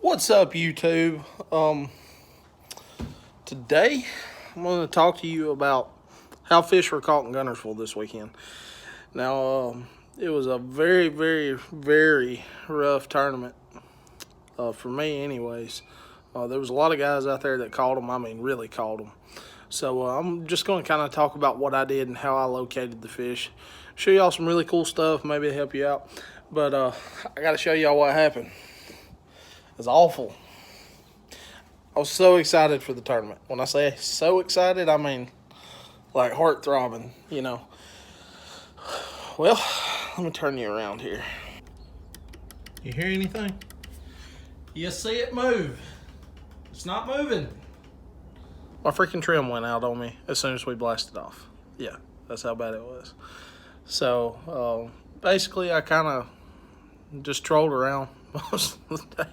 What's up, YouTube? Today I'm going to talk to you about how fish were caught in Guntersville this weekend. Now, it was a very, very, very rough tournament for me, anyways. There was a lot of guys out there that caught them. I mean, really caught them. So I'm just going to kind of talk about what I did and how I located the fish. Show y'all some really cool stuff, maybe help you out. But I got to show y'all what happened. It was awful. I was so excited for the tournament. When I say so excited, I mean like heart throbbing, you know. Well, let me turn you around here. You hear anything? You see it move. It's not moving. My freaking trim went out on me as soon as we blasted off. Yeah, that's how bad it was. So, basically, I kind of just trolled around most of the day.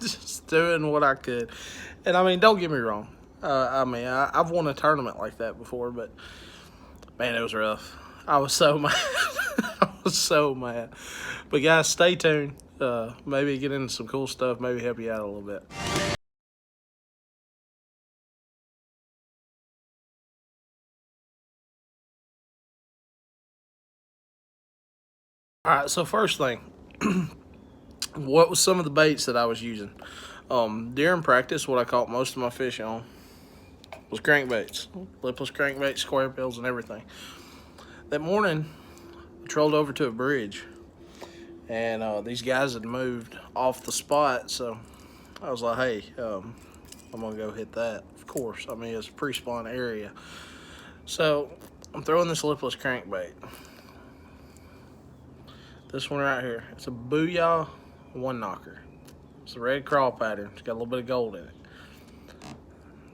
Just doing what I could. And I mean, don't get me wrong. I've won a tournament like that before, but man, it was rough. I was so mad. I was so mad. But guys, stay tuned. Maybe get into some cool stuff. Maybe help you out a little bit. All right, so first thing, what was some of the baits that I was using? During practice, what I caught most of my fish on was crankbaits, lipless crankbaits, square bills, and everything. That morning, I trolled over to a bridge, and these guys had moved off the spot, so I was like, hey, I'm gonna go hit that. Of course, I mean, it's a pre-spawn area. So I'm throwing this lipless crankbait. This one right here, it's a Booyah one knocker. It's a red crawl pattern. It's got a little bit of gold in it.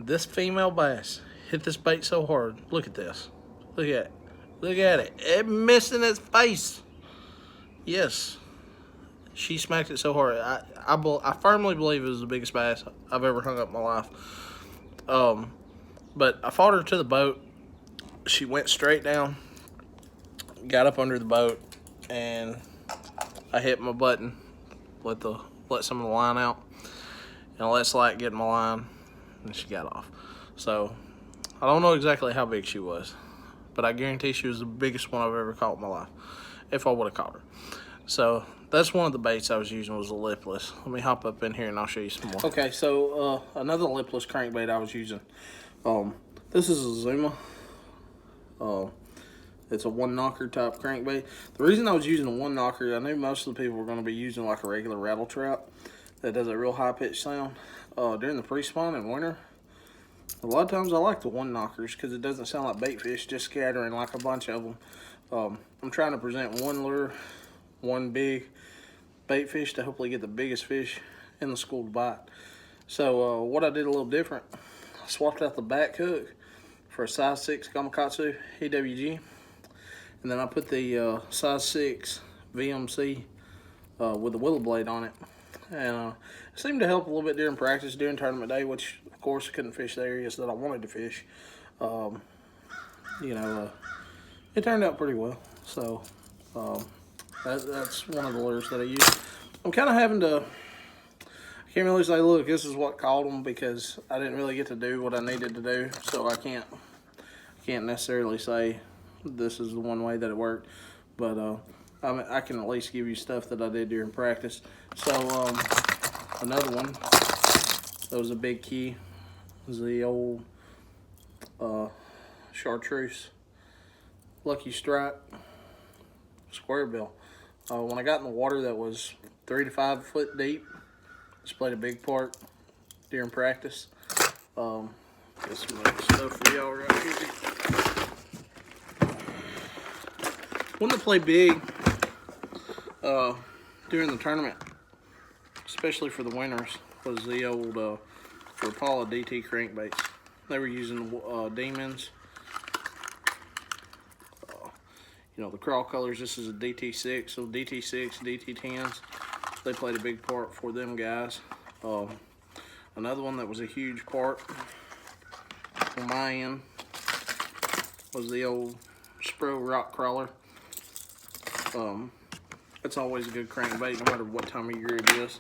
This female bass hit this bait so hard. Look at this. Look at it. Look at it. It missing its face. Yes. She smacked it so hard. I firmly believe it was the biggest bass I've ever hung up in my life. But I fought her to the boat. She went straight down, got up under the boat, and I hit my button, let some of the line out, and I let Slack get in my line, and she got off. So I don't know exactly how big she was, but I guarantee she was the biggest one I've ever caught in my life, if I would have caught her. So that's one of the baits I was using, was a lipless. Let me hop up in here and I'll show you some more. Okay, so another lipless crankbait I was using. This is a Zuma. It's a one knocker type crankbait. The reason I was using a one knocker, I knew most of the people were going to be using like a regular rattle trap that does a real high pitched sound. During the pre-spawn in winter, a lot of times I like the one knockers because it doesn't sound like bait fish just scattering like a bunch of them. I'm trying to present one lure, one big bait fish to hopefully get the biggest fish in the school to bite. So what I did a little different, I swapped out the back hook for a size 6 Gamakatsu EWG. And then I put the size 6 VMC with the willow blade on it. And it seemed to help a little bit during practice, during tournament day, which of course I couldn't fish the areas that I wanted to fish. It turned out pretty well. So that's one of the lures that I use. I'm kind of having to, I can't really say, look, this is what caught them, because I didn't really get to do what I needed to do. So I can't necessarily say this is the one way that it worked, but I can at least give you stuff that I did during practice. So another one that was a big key was the old chartreuse Lucky Strike square bill. When I got in the water that was 3 to 5 foot deep, this played a big part during practice. Got some stuff for y'all right here. One that played big during the tournament, especially for the winners, was the old Rapala DT crankbaits. They were using Demons. You know, the crawl colors, this is a DT6, so DT6, DT10s, they played a big part for them guys. Another one that was a huge part on my end was the old Spro rock crawler. It's always a good crankbait no matter what time of year it is.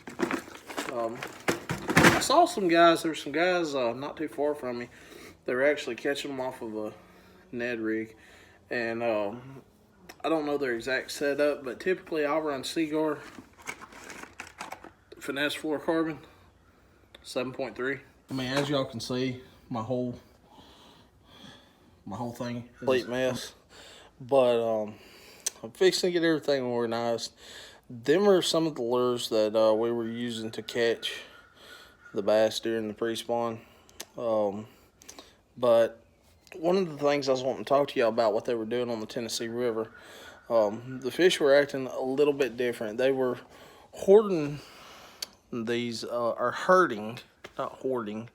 I saw some guys, there's some guys not too far from me, they were actually catching them off of a Ned rig. And I don't know their exact setup, but typically I'll run Seaguar finesse fluorocarbon 7.3. I mean, as y'all can see, my whole thing is a complete mess. But I'm fixing to get everything organized. Them are some of the lures that we were using to catch the bass during the pre-spawn. But one of the things I was wanting to talk to y'all about what they were doing on the Tennessee River. The fish were acting a little bit different. They were hoarding these, or herding, not hoarding.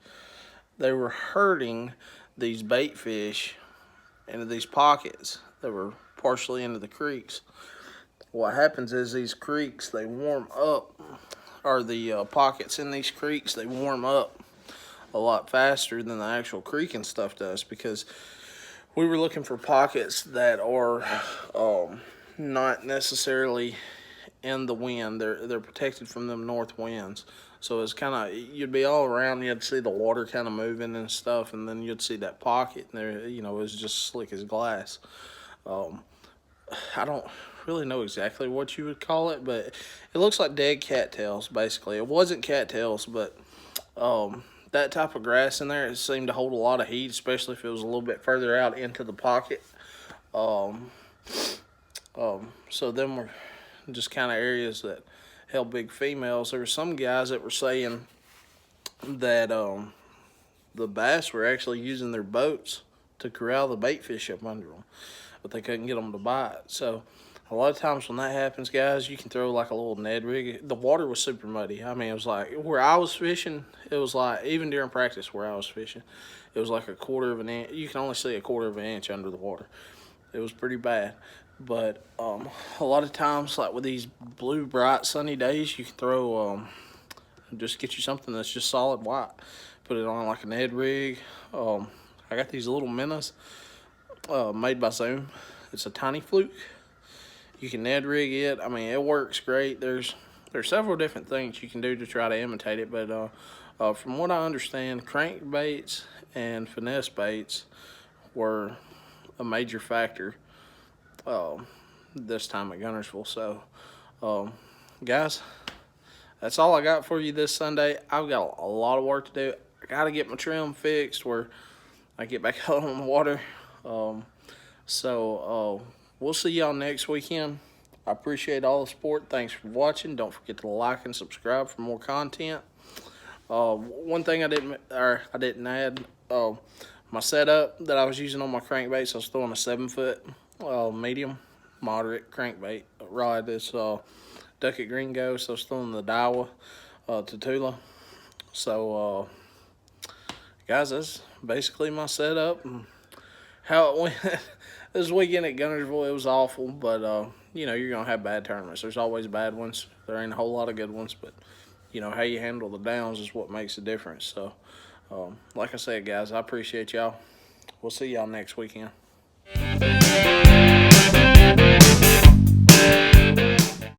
They were herding these bait fish into these pockets that were partially into the creeks. What happens is these creeks, they warm up, or the pockets in these creeks, they warm up a lot faster than the actual creek and stuff does, because we were looking for pockets that are not necessarily in the wind. They're protected from them north winds. So it's kind of, you'd be all around, you'd see the water kind of moving and stuff, and then you'd see that pocket, and there, you know, it was just slick as glass. I don't really know exactly what you would call it, but it looks like dead cattails, basically. It wasn't cattails, but that type of grass in there, it seemed to hold a lot of heat, especially if it was a little bit further out into the pocket. So them were just kind of areas that held big females. There were some guys that were saying that the bass were actually using their boats to corral the bait fish up under them, but they couldn't get them to bite. So a lot of times when that happens, guys, you can throw like a little Ned rig. The water was super muddy. I mean, it was like where I was fishing, it was like, even during practice where I was fishing, it was like a quarter of an inch. You can only see a quarter of an inch under the water. It was pretty bad. But a lot of times, like with these blue, bright, sunny days, you can throw, just get you something that's just solid white. Put it on like a Ned rig. I got these little minnows made by Zoom. It's a tiny fluke. You can Ned rig it. I mean, it works great. There's several different things you can do to try to imitate it. But from what I understand, crankbaits and finesse baits were a major factor this time at Guntersville. So, guys, that's all I got for you this Sunday. I've got a lot of work to do. I got to get my trim fixed where I get back out on the water. We'll see y'all next weekend. I appreciate all the support. Thanks for watching. Don't forget to like and subscribe for more content. One thing I didn't add, my setup that I was using on my crankbaits, I was throwing a 7-foot medium, moderate crankbait rod. This Ducket Green Ghost. I was throwing the Daiwa Tatula. So, guys, that's basically my setup and how it went. This weekend at Guntersville, it was awful, but you know, you're gonna have bad tournaments. There's always bad ones. There ain't a whole lot of good ones, but you know, how you handle the downs is what makes a difference. So, like I said, guys, I appreciate y'all. We'll see y'all next weekend.